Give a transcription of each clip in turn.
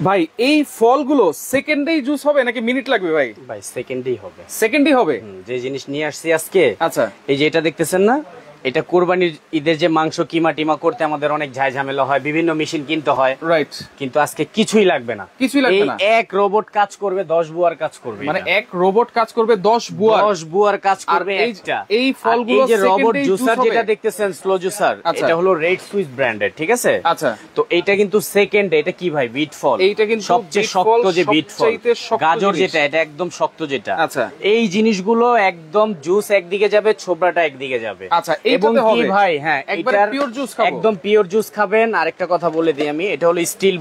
ভাই এই ফলগুলো সেকেন্ডেই জুস হবে নাকি মিনিট লাগবে ভাই? ভাই সেকেন্ডেই হবে। সেকেন্ডই হবে। যে জিনিস নিয়ে আসছি আজকে, আচ্ছা এই যে এটা দেখতেছেন না, এটা কোরবানির ঈদের যে মাংস কিমা টিমা করতে আমাদের অনেক ঝামেলা হয়, বিভিন্ন মেশিন কিনতে হয়, রাইট। কিন্তু আজকে কিছুই লাগবে না, কিছুই লাগবে না। এক রোবট কাজ করবে 10 বুয়ার কাজ করবে, মানে এক রোবট কাজ করবে 10 বুয়ার কাজ করবে একটা। এই ফলগুলো এই যে রোবট জুসার যেটা দেখতেছেন, স্লো জুসার, এটা হলো রেড সুইস ব্র্যান্ডের, ঠিক আছে? আচ্ছা, তো এইটা কিন্তু সেকেন্ড, এটা কি ভাই বিট ফল, এইটা কিন্তু সবচেয়ে শক্ত যে বিট ফল, গাজর যেটা, এটা একদম শক্ত যেটা। আচ্ছা, এই জিনিসগুলো একদম জুস একদিকে যাবে, ছোবড়াটা একদিকে যাবে। আচ্ছা, এবং কি ভাই, হ্যাঁ একবারে পিওর জুস খাবো, একদম পিওর জুস খাবেন। আরেকটা কথা বলে দিই আমি, এটা হলো স্টিল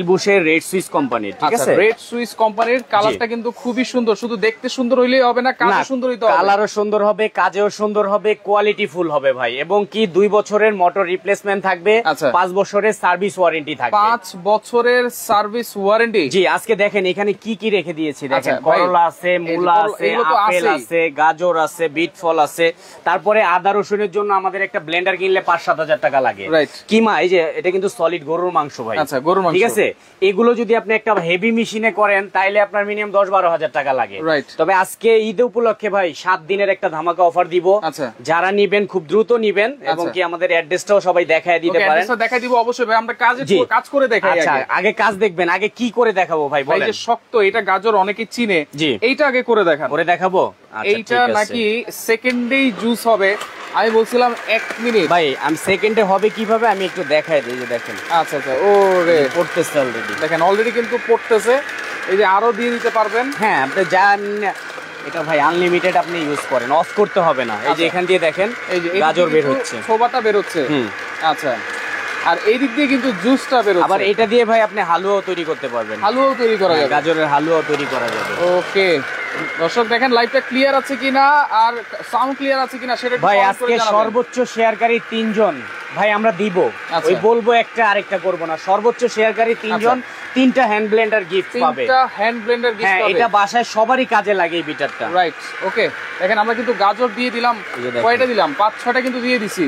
বুশের রেড সুইস কোম্পানির, ঠিক আছে? রেড সুইস কোম্পানির। কালারটা কিন্তু খুবই সুন্দর, শুধু দেখতে সুন্দর হইলেই হবে না, কাজও সুন্দর হইতে হবে। কালারও সুন্দর হবে, কাজেও সুন্দর হবে, কোয়ালিটি ফুল হবে ভাই। এবং কি 2 বছরের মোটর রিপ্লেসমেন্ট থাকবে, 5 বছরের সার্ভিস ওয়ারেন্টি থাকবে। 5 বছরের সার্ভিস ওয়ারেন্টি। জি, আজকে দেখেন এখানে কি কি রেখে দিয়েছি, দেখেন করলা আছে, মূলা আছে, আপেল আছে, গাজর আছে, বিট ফল আছে। তারপরে আদা রসুনের জন্য আমাদের একটা ব্লেন্ডার কিনলে 5-7 হাজার টাকা লাগে। কিমা, এই যে এটা কিন্তু সলিড গরুর মাংস ভাই, আচ্ছা গরুর মাংস, ঠিক আছে? এগুলো যদি আপনি একটা হেভি মেশিনে করেন তাইলে আপনার মিনিমাম 10-12 হাজার টাকা লাগে। তবে আজকে ঈদ উপলক্ষে ভাই 7 দিনের একটা ধামাকা অফার দিব। যারা নিবেন খুব দ্রুত নিবেন, এবং কি আমাদের অ্যাড্রেসটাও সবাই দেখায় দিতে পারেন। অ্যাড্রেসটা দেখাই দিব অবশ্যই ভাই, আমরা কাজ করে দেখাই। আচ্ছা, আগে কাজ দেখবেন, আগে কি করে দেখাবো ভাই বলেন? এই যে শক্ত, এটা গাজর অনেকে চিনে, এইটা আগে করে দেখাবো। এইটা নাকি সেকেন্ডেই জুস হবে, আমি বলছিলাম 1 মিনিট। ভাই আমি সেকেন্ডে হবে কিভাবে আমি একটু দেখাই দিই, যে দেখেন। আচ্ছা আচ্ছা, ওরে পড়তেছে অলরেডি, দেখেন অলরেডি কিন্তু পড়তেছে। এই যে আরো দিয়ে দিতে পারবেন। হ্যাঁ, আপনি জান এটা ভাই আনলিমিটেড আপনি ইউজ করেন, অফ করতে হবে না। এই যে এখান দিয়ে দেখেন, এই যে গাজর বের হচ্ছে, ছোবাটা বের হচ্ছে। আচ্ছা, আর এই দিক দিয়ে কিন্তু জুসটা বের হচ্ছে। আবার এটা দিয়ে ভাই আপনি হালুয়াও তৈরি করতে পারবেন, হালুয়াও তৈরি করা যাবে, গাজরের হালুয়াও তৈরি করা যাবে। ওকে দর্শক, দেখেন লাইভটা ক্লিয়ার আছে কিনা আর সাউন্ড ক্লিয়ার আছে কিনা সেটা ভাই। আজকে সর্বোচ্চ শেয়ারকারী 3 জন ভাই আমরা দিব, ওই বলবো একটা আরেকটা করব না। সর্বোচ্চ শেয়ারকারী 3 জন 3টা হ্যান্ড ব্লেন্ডার গিফট পাবে। 3টা হ্যান্ড ব্লেন্ডার গিফট পাবে। এটা বাসায় সবারই কাজে লাগে এই বিটারটা, রাইট। ওকে, দেখেন আমরা কিন্তু গাজর দিয়ে দিলাম, কয়টা দিলাম? 5-6টা কিন্তু দিয়ে দিছি।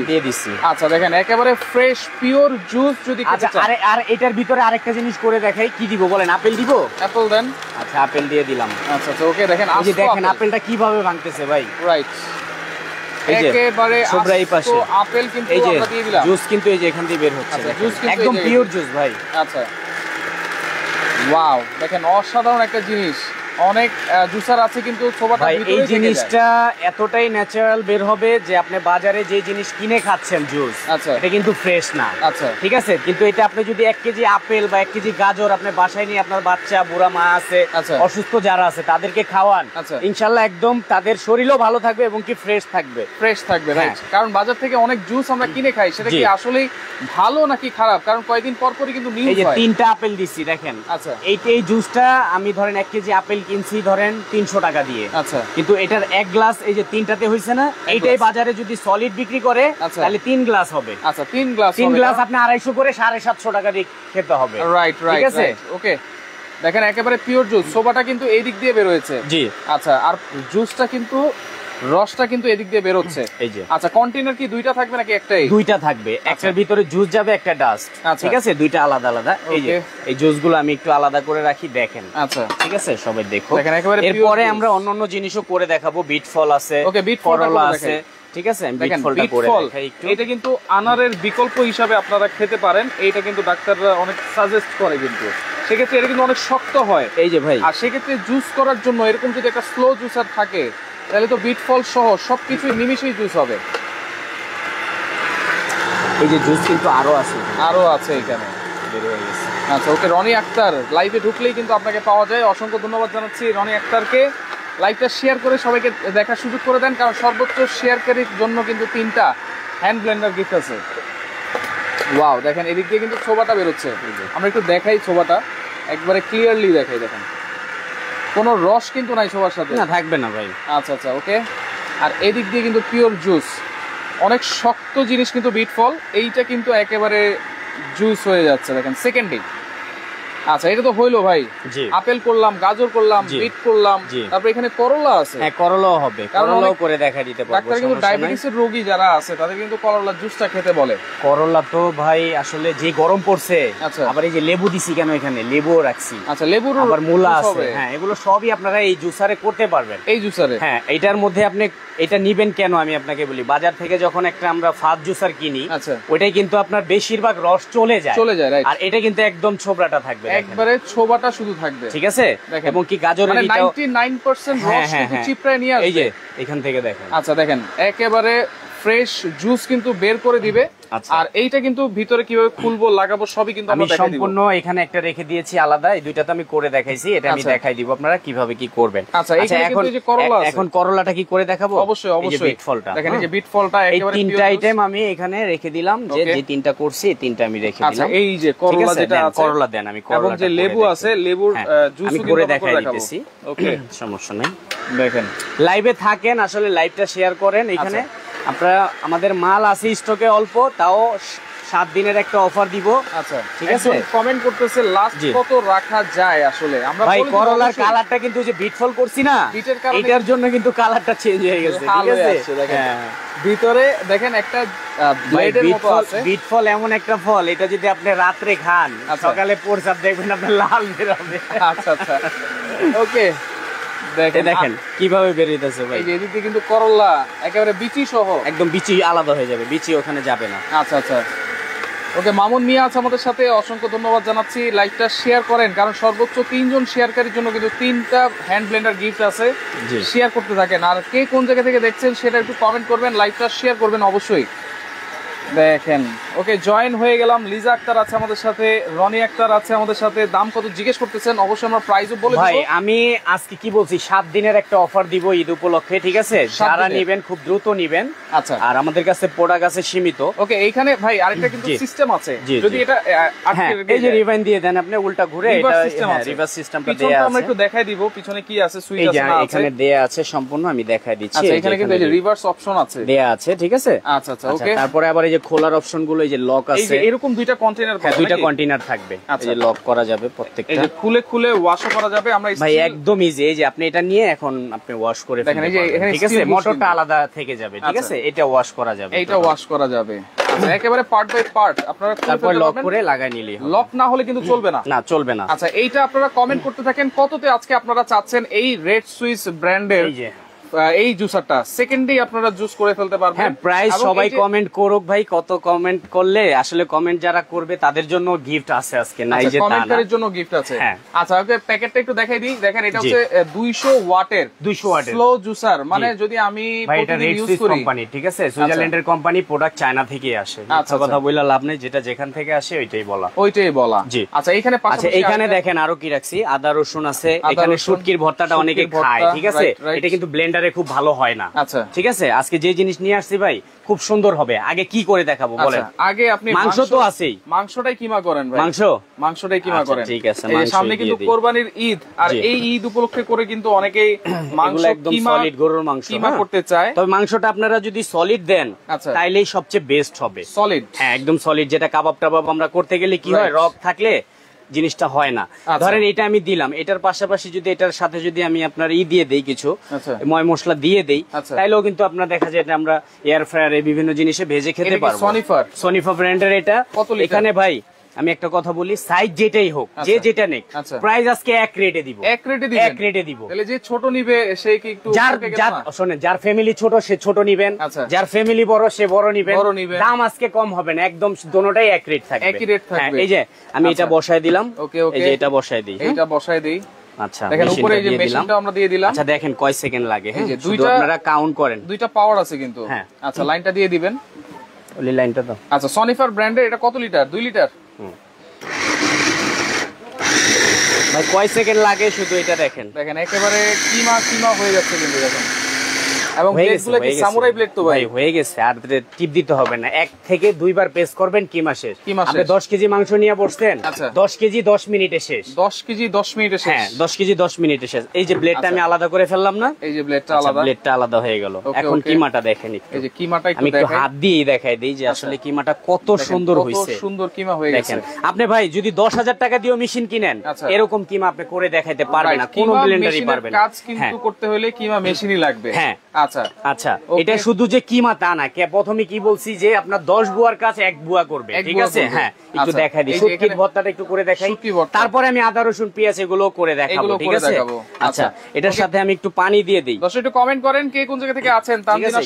আচ্ছা, দেখেন একেবারে ফ্রেশ পিওর জুস যদি খেতে চান। আর এটার ভিতরে আরেকটা জিনিস করে দেখাই, কি দিব বলেন? আপেল দিব? অ্যাপল দেন। আচ্ছা, আপেল দিয়ে দিলাম। আচ্ছা আচ্ছা, ওকে, দেখেন এই যে দেখেন আপেলটা কিভাবে ভাঙতেছে ভাই, রাইট। একেবারে সবরাই পাশে আপেল কিন্তু আমরা দিয়ে দিলাম। জুস কিন্তু এই যে এখান দিয়ে বের হচ্ছে, একদম পিওর জুস ভাই। আচ্ছা, ওয়াও, দেখেন অসাধারণ একটা জিনিস। অনেক জুসার আছে কিন্তু ছোবাটা ভিতরে এই জিনিসটা এতটাই ন্যাচারাল বের হবে যে আপনি বাজারে যে জিনিস কিনে খাচ্ছেন জুস, এটা কিন্তু ফ্রেশ না। আচ্ছা, ঠিক আছে, কিন্তু এটা আপনি যদি 1 কেজি আপেল বা 1 কেজি গাজর আপনি বাসায় নিয়ে আপনার বাচ্চা, বুড়া মা আছে, অসুস্থ যারা আছে তাদেরকে খাওয়ান, ইনশাআল্লাহ একদম তাদের শরীরও ভালো থাকবে এবং কি ফ্রেশ থাকবে, রাইট। কারণ বাজার থেকে অনেক জুস আমরা কিনে খাই, সেটা কি আসলে ভালো নাকি খারাপ? কারণ কয়েকদিন পর পরই কিন্তু নিউজ হয়। এই যে 3টা আপেল দিছি দেখেন। আচ্ছা, এই জুসটা আমি ধরেন 1 কেজি আপেল কিনছি ধরেন 300 টাকা দিয়ে। আচ্ছা, কিন্তু এটার 1 গ্লাস এই যে 3টাতে হইছে না, এইটাই বাজারে যদি সলিড বিক্রি করে তাহলে 3 গ্লাস হবে। আচ্ছা, 3 গ্লাস আপনি 250 করে 750 টাকা দিয়ে খেতে হবে, রাইট। ঠিক আছে, ওকে। দেখেন একেবারে পিওর জুস, সোবাটা কিন্তু এই দিক দিয়ে বের হয়েছে। জি, আচ্ছা, আর জুসটা কিন্তু রসটা কিন্তু এদিক দিয়ে বের হচ্ছে। এই যে, আচ্ছা, কন্টেইনার কি 2টা থাকবে নাকি একটাই? 2টা থাবে, একটার ভিতরে জুস যাবে, একটা ডাস্ট। ঠিক আছে, 2টা আলাদা আলাদা। এই যে এই জুসগুলো আমি একটু আলাদা করে রাখি, দেখেন। আচ্ছা, ঠিক আছে, সবাই দেখো। এরপরে আমরা অন্যান্য জিনিসও করে দেখাবো। বিট ফল আছে, ওকে, বিট ফল আছে, ঠিক আছে। আমি বিট ফলটা করে দেখাই একটু। এটা কিন্তু আনারের বিকল্প হিসাবে আপনারা খেতে পারেন। এইটা কিন্তু ডাক্তাররা অনেক সাজেস্ট করে, কিন্তু সেক্ষেত্রে এটা কিন্তু অনেক শক্ত হয়। এই যে ভাই, আর সেক্ষেত্রে জুস করার জন্য এরকম যদি একটা স্লো জুসার থাকে তাহলে তো বিট ফল সহ সবকিছু নিমিশেই জুস হবে। এই যে জুস কিন্তু আরো আছে এখানে বের হয়ে গেছে। আচ্ছা, ওকে, রনি আক্তার লাইভে ঢুকলেই কিন্তু আপনাকে পাওয়া যায়। অসংখ্য ধন্যবাদ জানাচ্ছি রনি আক্তারকে। লাইভটা শেয়ার করে সবাইকে দেখার সুযোগ করে দেন, কারণ সর্বোচ্চ শেয়ারকারীর জন্য কিন্তু 3টা হ্যান্ড ব্লেন্ডার গিফট আছে। ওয়াও, দেখেন এদিক দিয়ে কিন্তু ছোবাটা বেরোচ্ছে। আমরা একটু দেখাই ছোবাটা, একবারে ক্লিয়ারলি দেখাই। দেখেন কোনো রস কিন্তু নাই ছোবার সাথে, না থাকবে না ভাই। আচ্ছা আচ্ছা, ওকে। আর এদিক দিয়ে কিন্তু পিওর জুস, অনেক শক্ত জিনিস কিন্তু বিট ফল, এইটা কিন্তু একেবারে জুস হয়ে যাচ্ছে। দেখেন সেকেন্ডে আচ্ছা, এটা তো হইলো ভাই। আপেল করলাম, গাজর করলাম, বিট করলাম, তারপর এখানে করলা আছে। হ্যাঁ, করলাও হবে, করলাও করে দেখা দিতে পারবো। ডাক্তার কিন্তু ডায়াবেটিসের রোগী যারা আছে তাদের কিন্তু করলার জুসটা খেতে বলে। করলা তো ভাই আসলে যে গরম পড়ছে, আবার এই যে লেবু দিছি কেন, এখানে লেবু রাখছি। আচ্ছা, লেবুর আবার মূলা আছে। হ্যাঁ, এগুলো সবই আপনারা এই জুসারে করতে পারবেন। এই জুসারে? হ্যাঁ, এটার মধ্যে আপনি এটা নিবেন কেন আমি আপনাকে বলি। বাজার থেকে যখন একটা আমরা ফাস্ট জুসার কিনি, ওইটাই কিন্তু আপনার বেশিরভাগ রস চলে যায়, আর এটা কিন্তু একদম ছোবড়াটা থাকবে, একবারে ছোবাটা শুধু থাকবে। ঠিক আছে, এবং কি গাজরের মানে 99% রস কিন্তু চিপড়ায় নিয়ে আসবে। এই যে এখান থেকে দেখেন। আচ্ছা, দেখেন একেবারে ফ্রেশ জুস কিন্তু বের করে দিবে। আর এইটা কিন্তু ভিতরে কিভাবে খুলবো লাগাবো সবই কিন্তু আমরা দেখাই দিব। সম্পূর্ণ এখানে একটা রেখে দিয়েছি আলাদা, এই দুইটা তো আমি করে দেখাইছি, এটা আমি দেখাই দিব আপনারা কিভাবে কি করবেন। আচ্ছা, এখানে কিন্তু এই যে করলা আছে, এখন করলাটা কি করে দেখাবো? অবশ্যই অবশ্যই। বিট ফলটা দেখেন, এই যে বিট ফলটা একেবারে এই তিনটা আইটেম আমি এখানে রেখে দিলাম, যে তিনটা করছি এই তিনটা আমি রেখে দিলাম। আচ্ছা, এই যে করলা যেটা আছে, করলা দেন, আমি করলাটা এবং যে লেবু আছে, লেবুর জুস আমি করে দেখাই দিতেছি। ওকে, সমস্যা নেই। দেখেন, লাইভে থাকেন, আসলে লাইভটা শেয়ার করেন। এখানে আপনারা আমাদের মাল আছে স্টকে অল্প, তাও 7 দিনের একটা অফার দিব। আচ্ছা, ঠিক আছে। কমেন্ট করতেছে লাস্ট কত রাখা যায় আসলে। আমরা ভাই করলার কালারটা কিন্তু যে বিট ফল করছি না, এটার জন্য কিন্তু কালারটা চেঞ্জ হয়ে গেছে। ঠিক আছে, দেখেন ভিতরে দেখেন একটা ব্লেডের মতো আছে। বিট ফল এমন একটা ফল, এটা যদি আপনি রাতে খান, সকালে প্রসাব দেখবেন আপনার লাল বের হবে। আচ্ছা আচ্ছা, ওকে। দেখেন কিভাবে বের হইতেছে ভাই। এই যে এদিকে কিন্তু করলা একেবারে বিচি সহ, একদম বিচি আলাদা হয়ে যাবে, বিচি ওখানে যাবে না। আচ্ছা আচ্ছা, ওকে। মামুন মিয়া আছে আমাদের সাথে, অসংখ্য ধন্যবাদ জানাচ্ছি। লাইভটা শেয়ার করেন, কারণ সর্বোচ্চ 3 জন শেয়ারকারীর জন্য কিন্তু 3টা হ্যান্ড ব্লেন্ডার গিফট আছে। শেয়ার করতে থাকেন, আর কে কোন জায়গা থেকে দেখছেন সেটা একটু কমেন্ট করবেন, লাইভটা শেয়ার করবেন অবশ্যই। দেখেন, ওকে, জয়েন হয়ে গেলাম। লিজা আক্তার আছে আমাদের সাথে, রনি আক্তার আছে আমাদের সাথে। দাম কত জিজ্ঞেস করতেছেন, অবশ্যই আমরা প্রাইসও বলে দেব। ভাই আমি আজকে কি বলছি, 7 দিনের একটা অফার দিব ঈদ উপলক্ষে। ঠিক আছে, যারা নেবেন খুব দ্রুত নেবেন। আচ্ছা, আর আমাদের কাছে প্রোডাক্ট আছে সীমিত। ওকে, এইখানে ভাই আরেকটা কিন্তু সিস্টেম আছে, যদি এটা এই যে রিভাইন্ড দিয়ে দেন আপনি, উল্টা ঘুরে এটা রিভার্স সিস্টেমটা দেয়া আছে। আমরা একটু দেখাই দিব পিছনে কি আছে, সুইচ আছে না, এখানে দেয়া আছে সম্পূর্ণ, আমি দেখাই দিচ্ছি। আচ্ছা, এখানে কিন্তু এই যে রিভার্স অপশন আছে, দেয়া আছে। ঠিক আছে, আচ্ছা আচ্ছা, ওকে। তারপরে আবার এই যে খোলার অপশন গুলো, এই যে লক আছে, এই যে এরকম দুইটা কন্টেইনার, দুইটা কন্টেইনার থাকবে, এই যে লক করা যাবে প্রত্যেকটা, এই যে খুলে খুলে ওয়াশও করা যাবে। আমরা ভাই একদম ইজি, এই যে আপনি এটা নিয়ে এখন আপনি ওয়াশ করে ফেলতে পারবেন। ঠিক আছে, মোটরটা আলাদা থেকে যাবে। ঠিক আছে, এটা ওয়াশ করা যাবে, এটা ওয়াশ করা যাবে। আচ্ছা, একেবারে পার্ট বাই পার্ট আপনারা তারপর লক করে লাগাই নিলেই হবে। লক না হলে কিন্তু চলবে না, না চলবে না। আচ্ছা, এইটা আপনারা কমেন্ট করতে থাকেন কততে আজকে আপনারা চাচ্ছেন এই রেড সুইস ব্র্যান্ডের এই জুসারটা। সেকেন্ডেই আপনারা জুস করে ফেলতে পারবেন। হ্যাঁ, প্রাইস সবাই কমেন্ট করুক ভাই, কত কমেন্ট করলে আসলে কমেন্ট যারা করবে তাদের জন্য গিফট আছে আজকে, নাই যে তা না, কমেন্টারের জন্য গিফট আছে। আচ্ছা, ওকে, প্যাকেটটা একটু দেখাই দিই। দেখেন, এটা হচ্ছে 200 ওয়াটের স্লো জুসার, মানে যদি আমি প্রতিদিন ইউজ করি কোম্পানি। ঠিক আছে, সুইজারল্যান্ডের কোম্পানি, প্রোডাক্ট চায়না থেকে আসে। আচ্ছা, কথা বইলা লাভ নেই, যেটা যেখান থেকে আসে ওইটাই বলা। জি, আচ্ছা, এখানে এখানে দেখেন আরো কি রাখছি, আদা রসুন আছে, এখানে শুটকির ভর্তাটা অনেকে খায়। ঠিক আছে, এটা কিন্তু ব্লেন্ডারে খুব ভালো হয় না। আচ্ছা, ঠিক আছে, আজকে যে জিনিস নিয়ে আসছি ভাই খুব সুন্দর হবে। আগে কি করে দেখাবো বলেন? আগে আপনি মাংস তো আছেই, মাংসটাই কিমা করেন ভাই, মাংসটাই কিমা করেন। ঠিক আছে, সামনে কিন্তু কোরবানির ঈদ, আর এই ঈদ উপলক্ষে করে কিন্তু অনেকেই মাংস একদম সলিড গরুর মাংস কিমা করতে চায়। তবে মাংসটা আপনারা যদি সলিড দেন তাইলেই সবচেয়ে বেস্ট হবে। সলিড, হ্যাঁ, একদম সলিড। যেটা কাবাব টাবাব আমরা করতে গেলে কি হয়, রক থাকলে জিনিসটা হয় না। ধরেন এটা আমি দিলাম, এটার পাশাপাশি যদি এটার সাথে যদি আমি আপনার দিয়ে দেই, কিছু ময় মশলা দিয়ে দেই, তাইলেও কিন্তু আপনার দেখা যায় এটা আমরা এয়ার ফ্রায়ারে বিভিন্ন জিনিসে ভেজে খেতে পারবো। সনিফার ব্র্যান্ডের এটা। এখানে ভাই আমি একটা কথা বলি, সাইজ যেটাই হোক, যে যেটা নেক, প্রাইস আজকে এক রেটে দিব। তাহলে যে ছোট নিবে সে কি একটু, শোনেন, যার ফ্যামিলি ছোট সে ছোট নিবেন, যার ফ্যামিলি বড় সে বড় নিবেন, দাম আজকে কম হবে না, একদম দোনোটাই এক রেট থাকবে, একই রেট থাকবে। এই যে আমি এটা বসায় দিলাম, এই যে এটা বসায় দিই, এইটা বসায় দেই। আচ্ছা, দেখেন উপরে এই যে মেশিনটা আমরা দিয়ে দিলাম। আচ্ছা, দেখেন কয় সেকেন্ড লাগে, হ্যাঁ, দুইটা আপনারা কাউন্ট করেন, দুইটা পাওয়ার আছে কিন্তু। হ্যাঁ, আচ্ছা, লাইনটা দিয়ে দিবেন, ওই লাইনটা দাও। আচ্ছা, সনিফার ব্র্যান্ডের এটা কত লিটার? 2 লিটার। ভাই কয় সেকেন্ড লাগে শুধু এটা দেখেন। দেখেন একেবারে কিমা হয়ে যাচ্ছে কিন্তু। দেখেন এবং ব্লেডগুলো কি সামুরাই ব্লেড তো ভাই? হয়ে গেছে, আর টিপ দিতে হবে না, 1 থেকে 2 বার প্রেস করবেন। কিমা শেষ। আপনি 10 কেজি মাংস নিয়ে বসছেন, 10 কেজি 10 মিনিটে শেষ। 10 কেজি 10 মিনিটে শেষ? হ্যাঁ, 10 কেজি 10 মিনিটে শেষ। এই যে ব্লেডটা আমি আলাদা করে ফেললাম না, এই যে ব্লেডটা আলাদা, ব্লেডটা আলাদা হয়ে গেল। এখন কিমাটা দেখেন একটু, এই যে কিমাটা আমি একটু হাত দিয়ে দেখাই দেই যে আসলে কিমাটা কত সুন্দর হইছে। কত সুন্দর কিমা হয়ে গেছে। আপনি ভাই যদি 10,000 টাকা দিয়ে মেশিন কিনেন, এরকম কিমা আপনি করে দেখাইতে পারবেন না, কোন ব্লেন্ডারই পারবে না। কাজ কিন্তু করতে হলে কিমা মেশিনই লাগবে। হ্যাঁ, আচ্ছা আচ্ছা, এটা শুধু যে কিমা তা না, প্রথমে কি বলছি যে আপনার 10 বুয়ার কাজ 1 বুয়া করবে, ঠিক আছে? হ্যাঁ, একটু দেখাই দিই, শুটকির ভর্তাটা একটু করে দেখাই, তারপরে আমি আদা রসুন পেঁয়াজ এগুলো করে দেখাবো, ঠিক আছে? আচ্ছা, এটার সাথে আমি একটু পানি দিয়ে দিই। দর্শক একটু কমেন্ট করেন কে কোন জায়গা থেকে আছেন। তানজিনা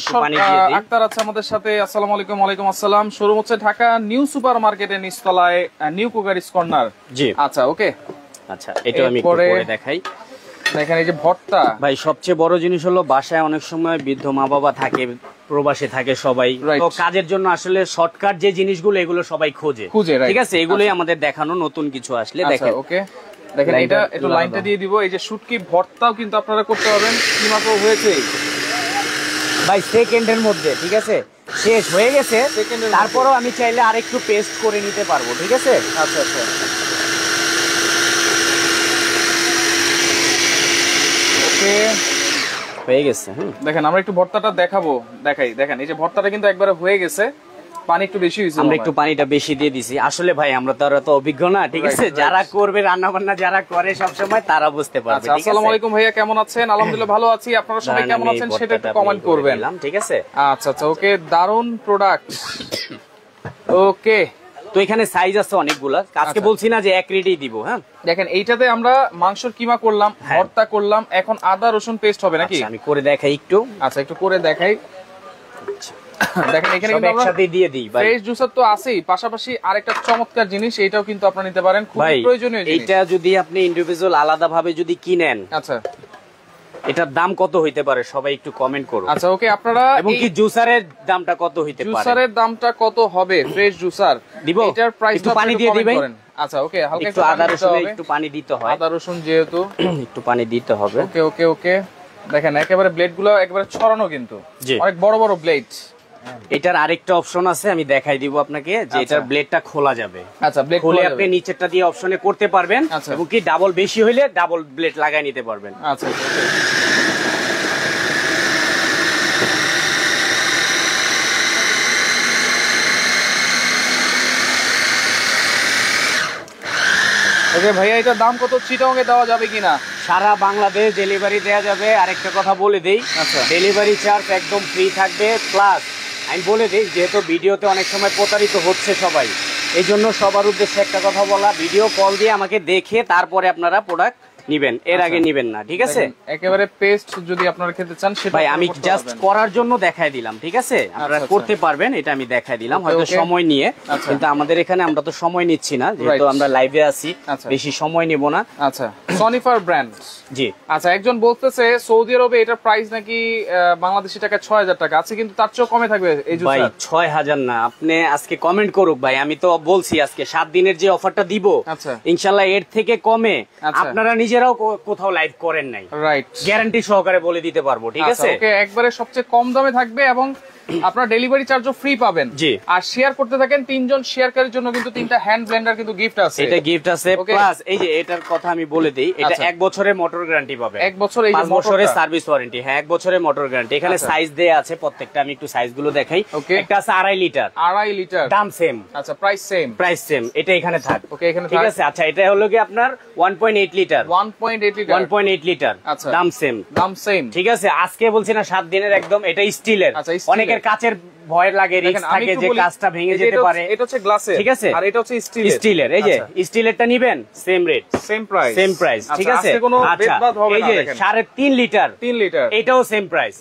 আক্তার আছে আমাদের সাথে। আসসালামু আলাইকুম। ওয়ালাইকুম আসসালাম। শোরুম হচ্ছে ঢাকা নিউ সুপার মার্কেটের নিচতলায়, নিউ কুকারিস কর্নার। জি, আচ্ছা, ওকে। আচ্ছা, এটা আমি একটু করে দেখাই। দেখেন এই যে ভর্তা ভাই, সবচেয়ে বড় জিনিস হলো বাসায় অনেক সময় বৃদ্ধ মা বাবা থাকে, প্রবাসে থাকে সবাই, তো কাজের জন্য আসলে শর্টকাট যে জিনিসগুলো এগুলো সবাই খোঁজে, ঠিক আছে? এগুলোই আমাদের দেখানো, নতুন কিছু আসলে দেখেন। ওকে, দেখেন এটা একটু লাইনটা দিয়ে দিব। এই যে শুটকি ভর্তাও কিন্তু আপনারা করতে পারবেন। কিমা তো হয়েছে ভাই সেকেন্ডের মধ্যে, ঠিক আছে? শেষ হয়ে গেছে, তারপরও আমি চাইলে আরেকটু পেস্ট করে নিতে পারবো, ঠিক আছে? আচ্ছা আচ্ছা, ওকে, হয়ে গেছে। দেখেন আমরা একটু ভর্তাটা দেখাবো, দেখাই। দেখেন এই যে ভর্তাটা কিন্তু একবারে হয়ে গেছে, পানি একটু বেশি হয়েছে, আমরা একটু পানিটা বেশি দিয়ে দিছি। আসলে ভাই আমরা তো আর এত অভিজ্ঞ না, ঠিক আছে? যারা করবে রান্না বান্না, যারা করে সব সময়, তারা বুঝতে পারবে, ঠিক আছে? আসসালামু আলাইকুম ভাইয়া, কেমন আছেন? আলহামদুলিল্লাহ ভালো আছি। আপনারা সবাই কেমন আছেন সেটা একটু কমেন্ট করবেন, ঠিক আছে? আচ্ছা আচ্ছা, ওকে, দারুন প্রোডাক্ট। ওকে, তো এখানে সাইজ আছে অনেকগুলা, আজকে বলছি না যে এক রেটেই দিব। হ্যাঁ, দেখেন এইটাতে আমরা মাংসের কিমা করলাম, ভর্তা করলাম, এখন আদা রসুন পেস্ট হবে নাকি? আমি করে দেখাই একটু। আচ্ছা, একটু করে দেখাই। দেখেন এখানে কিন্তু একসাথে দিয়ে দিই ভাই। ফ্রেশ জুসার তো আছেই, পাশাপাশি আরেকটা চমৎকার জিনিস, এটাও কিন্তু আপনারা নিতে পারেন, খুব প্রয়োজনীয় জিনিস। এটা যদি আপনি ইন্ডিভিজুয়াল আলাদা ভাবে যদি কিনেন, আচ্ছা, এটার দাম কত হইতে পারে সবাই একটু কমেন্ট করুন। আচ্ছা, ওকে, আপনারা এবং কি জুসারের দামটা কত হইতে পারে? জুসারের দামটা কত হবে? ফ্রেশ জুসার দিব, এটার প্রাইসটা একটু পানি দিয়ে দিবেন। আচ্ছা, ওকে, হালকা একটু আদা রসুন একটু পানি দিতে হয়, আদা রসুন যেহেতু একটু পানি দিতে হবে। ওকে ওকে ওকে, দেখেন একেবারে ব্লেডগুলো একেবারে ছড়ানো, কিন্তু অনেক বড় বড় ব্লেড। এটার আরেকটা অপশন আছে, আমি দেখাই দিব আপনাকে, যে এটার ব্লেডটা খোলা যাবে। আচ্ছা, ব্লেড খুলে আপনি নিচেরটা দিয়ে অপশনে করতে পারবেন, এবং কি ডাবল বেশি হইলে ডাবল ব্লেড লাগাই নিতে পারবেন। আচ্ছা, ওকে ভাইয়া, এটার দাম কত? চিটাগং এ দেওয়া যাবে কিনা? সারা বাংলাদেশ ডেলিভারি দেওয়া যাবে। আরেকটা কথা বলে দেই, ডেলিভারি চার্জ একদম ফ্রি থাকবে। প্লাস আমি বলে দিই, যেহেতু ভিডিওতে অনেক সময় প্রতারিত হচ্ছে সবাই, এই জন্য সবার উদ্দেশ্যে একটা কথা বলা, ভিডিও কল দিয়ে আমাকে দেখে তারপরে আপনারা প্রোডাক্ট নিবেন, এর আগে নিবেন না, ঠিক আছে? একেবারে পেস্ট যদি আপনারা খেতে চান সেটা ভাই আমি জাস্ট করার জন্য দেখাই দিলাম, ঠিক আছে? আপনারা করতে পারবেন, এটা আমি দেখাই দিলাম, হয়তো সময় নিয়ে, কিন্তু আমাদের এখানে আমরা তো সময় নিচ্ছি না, যেহেতু আমরা লাইভে আছি, বেশি সময় নেব না। আচ্ছা, সনিফার ব্র্যান্ড। জি, আচ্ছা, একজন বলতেছে সৌদি আরবে এটার প্রাইস নাকি বাংলাদেশি টাকা 6000 টাকা আছে, কিন্তু তার চেয়েও কমে থাকবে এই জুস। ভাই 6000 না, আপনি আজকে কমেন্ট করুক ভাই, আমি তো বলছি আজকে 7 দিনের যে অফারটা দিব, ইনশাআল্লাহ এর থেকে কমে আপনারা নিজেরাও কোথাও লাইভ করেন নাই, রাইট, গ্যারান্টি সহকারে বলে দিতে পারবো, ঠিক আছে? ওকে, একবারে সবচেয়ে কম দামে থাকবে, এবং আপনারা ডেলিভারি চার্জও ফ্রি পাবেন। জি, আর শেয়ার করতে থাকেন, 3 জন শেয়ারকারীর জন্য কিন্তু 3টা হ্যান্ড ব্লেন্ডার কিন্তু গিফট আছে। এটা গিফট আছে, প্লাস এই যে এটার কথা আমি বলে দেই, এটা 1 বছরের মোটর গ্যারান্টি পাবে, 1 বছর, এই 5 বছরের সার্ভিস ওয়ারেন্টি। হ্যাঁ, 1 বছরের মোটর গ্যারান্টি। এখানে সাইজ দেয়া আছে প্রত্যেকটা, আমি একটু সাইজগুলো দেখাই। একটা আছে 2.5 লিটার, 2.5 লিটার, দাম সেম। আচ্ছা, প্রাইস সেম, এটা এখানে থাক। ওকে, এখানে ঠিক আছে। আচ্ছা, এটা হলো কি আপনার 1.8 লিটার, 1.8 লিটার, দাম সেম, ঠিক আছে? আজকে বলছি না 7 দিনের একদম, এটা স্টিলের। অনেকের কাচের ভয় লাগে, রিস্ক থাকে যে কাঁচটা ভেঙে যেতে পারে, এটা হচ্ছে গ্লাসের, ঠিক আছে? আর এটা হচ্ছে স্টিলের। এই যে স্টিলেরটা নিবেন, সেম রেট, সেম প্রাইস, ঠিক আছে? আচ্ছা, এই যে 3.5 লিটার, 3 লিটার, এটাও সেম প্রাইস,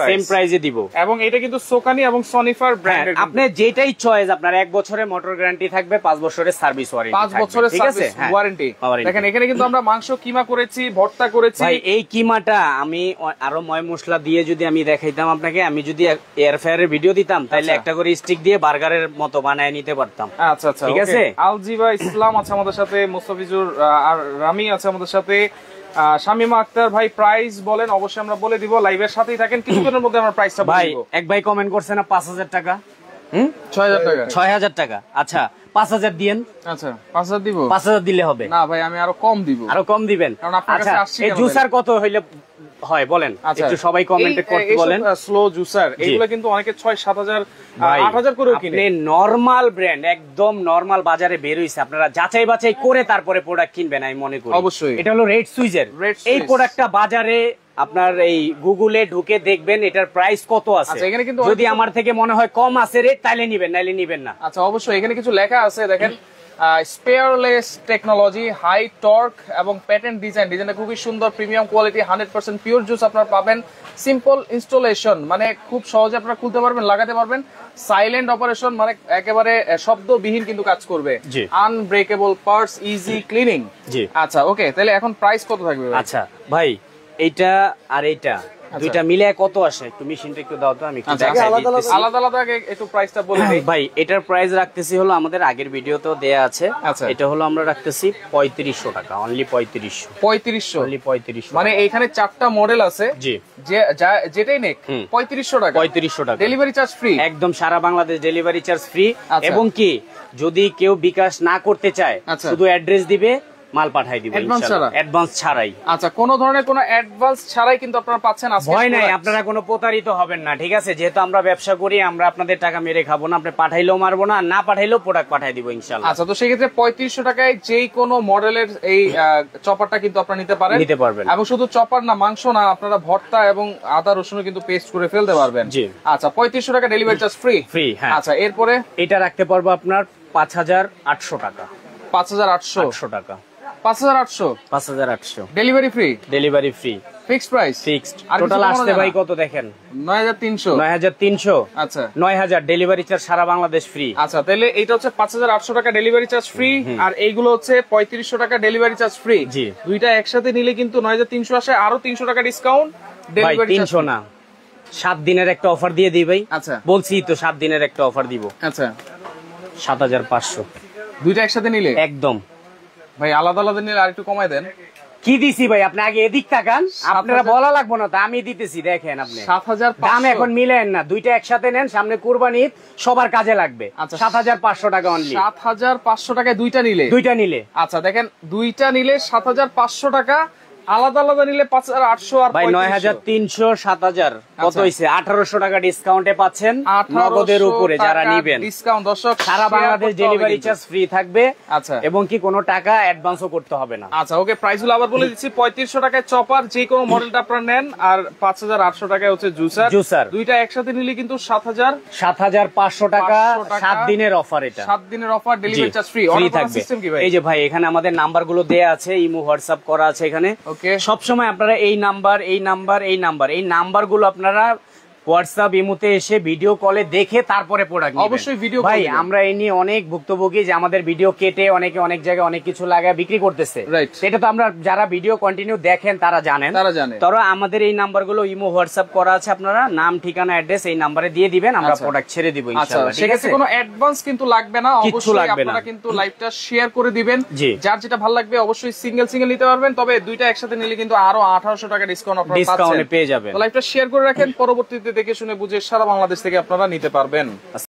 সেম প্রাইসে দিব। এবং এটা কিন্তু সোকানি এবং সনিফার ব্র্যান্ডের। আপনি যেটাই চয়েস, আপনার 1 বছরের মোটর গ্যারান্টি থাকবে, 5 বছরের সার্ভিস ওয়ারেন্টি, 5 বছরের সার্ভিস ওয়ারেন্টি। দেখেন এখানে কিন্তু আমরা মাংস কিমা করেছি, ভর্তা করেছি। ভাই এই কিমাটা আমি আরো ময় মশলা দিয়ে যদি আমি দেখাইতাম আপনাকে, আমি যদি এয়ার ফ্রায়ারের ভিডিও দিতাম, তাহলে একটা করে স্টিক দিয়ে বার্গারের মতো বানায় নিতে পারতাম। আচ্ছা আচ্ছা, ঠিক আছে। আলজিবা ইসলাম আছে আমাদের সাথে, মুস্তাফিজুর আর রামি আছে আমাদের সাথে, শামিমা আক্তার ভাই প্রাইস বলেন, অবশ্যই আমরা বলে দিব, লাইভের সাথেই থাকেন, কিছুক্ষণের মধ্যে আমরা প্রাইসটা বলে দিব। ভাই এক ভাই কমেন্ট করছে না 5000 টাকা, 6000 টাকা, 6000 টাকা, আচ্ছা 5000 দিয়েন। আচ্ছা 5000 দিব? 5000 দিলে হবে না ভাই, আমি আরো কম দিব। আরো কম দিবেন? কারণ আপনার কাছে আসছি। এই জুসার কত হইলে হয় বলেন, একটু সবাই কমেন্টে করতে বলেন। স্লো জুসার এগুলো কিন্তু অনেকে 6-7000 8000 করে কিনে। আপনি নরমাল ব্র্যান্ড, একদম নরমাল বাজারে বের হইছে, আপনারা যাচাই বাছাই করে তারপরে প্রোডাক্ট কিনবেন আমি মনে করি। অবশ্যই। এটা হলো রেড সুইজের। এই প্রোডাক্টটা বাজারে আপনার এই গুগলে ঢুকে দেখবেন এটার প্রাইস কত আছে। যদি আমার থেকে মনে হয় কম আছে রেট, তাইলে নিবেন, নাইলে নিবেন না। আচ্ছা অবশ্যই, এখানে কিছু লেখা আছে দেখেন, স্পেয়ারলেস টেকনোলজি, হাই টর্ক এবং প্যাটেন্ট ডিজাইনটা খুবই সুন্দর, প্রিমিয়াম কোয়ালিটি, 100% পিওর জুস আপনারা পাবেন। সিম্পল ইনস্টলেশন, মানে খুব সহজে আপনারা খুলতে পারবেন, লাগাতে পারবেন। সাইলেন্ট অপারেশন, মানে একেবারে শব্দবিহীন কিন্তু কাজ করবে। Unbreakable parts, easy cleaning. আচ্ছা ওকে, তাহলে এখন প্রাইস কত থাকবে? আচ্ছা ভাই, এইটা আর এইটা দুইটা মিলে কত আসে? একটু মেশিনটা একটু দাও তো, আমি একটু দেখাই দিতেছি। আলাদা আলাদা একটু প্রাইসটা বলে দিই ভাই। এটার প্রাইস রাখতেছি হলো আমাদের আগের ভিডিওতেও দেয়া আছে। এটা হলো আমরা রাখতেছি 3500 টাকা, অনলি 3500। অনলি 3500, মানে এইখানে 4টা মডেল আছে। জি, যেটাই নেক 3500 টাকা। 3500 টাকা, ডেলিভারি চার্জ ফ্রি, একদম সারা বাংলাদেশ ডেলিভারি চার্জ ফ্রি। এবং কি যদি কেউ বিকাশ না করতে চায়, শুধু অ্যাড্রেস দিবে, মাল পাঠাই দিব ইনশাআল্লাহ, অ্যাডভান্স ছাড়াই। আচ্ছা, কোন ধরনের কোনো অ্যাডভান্স ছাড়াই কিন্তু আপনারা পাচ্ছেন। আজকে ভয় নাই, আপনারা কোনো প্রতারিত হবেন না, ঠিক আছে? যেহেতু আমরা ব্যবসা করি, আমরা আপনাদের টাকা মেরে খাবো না। আপনি পাঠাইলেও মারবো না, না পাঠাইলেও প্রোডাক্ট পাঠাই দিব ইনশাআল্লাহ। আচ্ছা, তো সেই ক্ষেত্রে 3500 টাকায় যেই কোনো মডেলের এই চপারটা কিন্তু আপনারা নিতে পারবেন। এবং শুধু চপার না, মাংস না, আপনারা ভর্তা এবং আদা রসুনও কিন্তু পেস্ট করে ফেলতে পারবেন। জি। আচ্ছা, 3500 টাকা ডেলিভারি চার্জ ফ্রি। হ্যাঁ। আচ্ছা, এরপরে এটা রাখতে পারবো আপনার 5800 টাকা। 5800 টাকা। 5800 delivery free. Delivery free, fixed price, fixed. Total আসছে ভাই কত দেখেন? 9300। আচ্ছা, 9000 ডেলিভারি চার্জ, সারা বাংলাদেশ ফ্রি। আচ্ছা, তাহলে এটা হচ্ছে 5800 টাকা ডেলিভারি চার্জ ফ্রি, আর এইগুলো হচ্ছে 3500 টাকা ডেলিভারি চার্জ ফ্রি। জি, দুইটা একসাথে নিলে কিন্তু 9300 আসে, আরো 300 টাকা ডিসকাউন্ট। ডেলিভারি 300 না, 7 দিনের একটা অফার দিয়ে দিই ভাই। আচ্ছা, বলছি তো 7 দিনের একটা অফার দিব। আচ্ছা, 7500 দুইটা একসাথে নিলে একদম। ভাই আলাদা আলাদা নিলে আর একটু কমায় দেন। কি দিছি ভাই? আপনি আগে এদিক তাকান, আপনারা বলা লাগবো না তো, আমি দিতেছি দেখেন। আপনি 7500 দাম এখন মিলেন না, দুইটা একসাথে নেন, সামনে কুরবানি ঈদ, সবার কাজে লাগবে। 7500 টাকা অনলি। 7500 টাকায় দুইটা নিলে। আচ্ছা দেখেন, দুইটা নিলে 7500 টাকা, আলাদা আলাদা নিলে 5800 আর ভাই 9300 7000 কত হইছে? 1800 টাকা ডিসকাউন্টে পাচ্ছেন নগদের উপরে যারা নেবেন। ডিসকাউন্ট দর্শক, সারা বাংলাদেশ ডেলিভারি চার্জ ফ্রি থাকবে। আচ্ছা, এবং কি কোনো টাকা অ্যাডভান্সও করতে হবে না। আচ্ছা ওকে, প্রাইসগুলো আবার বলে দিচ্ছি। 3500 টাকায় চপার, যে কোনো মডেলটা আপনারা নেন, আর 5800 টাকায় হচ্ছে জুসার। দুইটা একসাথে নিলে কিন্তু 7500 টাকা, 7 দিনের অফার। এটা 7 দিনের offer, delivery charge free. Free থাকবে। এই যে ভাই, এখানে আমাদের নাম্বারগুলো দেয়া আছে, ইমো হোয়াটসঅ্যাপ করা আছে এখানে। সবসময় আপনারা এই নাম্বারগুলো আপনারা হোয়াটসঅ্যাপ ইমোতে এসে ভিডিও কলে দেখে তারপরে প্রোডাক্ট নেবেন। অবশ্যই ভিডিও ভাই, আমরা এই নিয়ে অনেক ভুক্তভোগী যে আমাদের ভিডিও কেটে অনেকে অনেক জায়গায় অনেক কিছু লাগায় বিক্রি করতেছে। সেটা তো আমরা যারা ভিডিও কন্টিনিউ দেখেন তারা জানেন। তারা আমাদের এই নাম্বারগুলো ইমো হোয়াটসঅ্যাপ করা আছে, আপনারা নাম ঠিকানা অ্যাড্রেস এই নাম্বারে দিয়ে দিবেন, আমরা প্রোডাক্ট ছেড়ে দিব ইনশাআল্লাহ। ঠিক আছে, কোনো অ্যাডভান্স কিন্তু লাগবে না, অবশ্যই আপনারা কিন্তু লাইভটা শেয়ার করে দিবেন। যার যেটা ভালো লাগবে অবশ্যই সিঙ্গেল নিতে পারবেন, তবে দুইটা একসাথে নিলে কিন্তু আরো 1800 টাকা ডিসকাউন্ট আপনারা পাচ্ছেন, পেয়ে যাবেন। লাইভটা শেয়ার করে রাখেন, পরবর্তীতে দেখে শুনে বুঝে সারা বাংলাদেশ থেকে আপনারা নিতে পারবেন।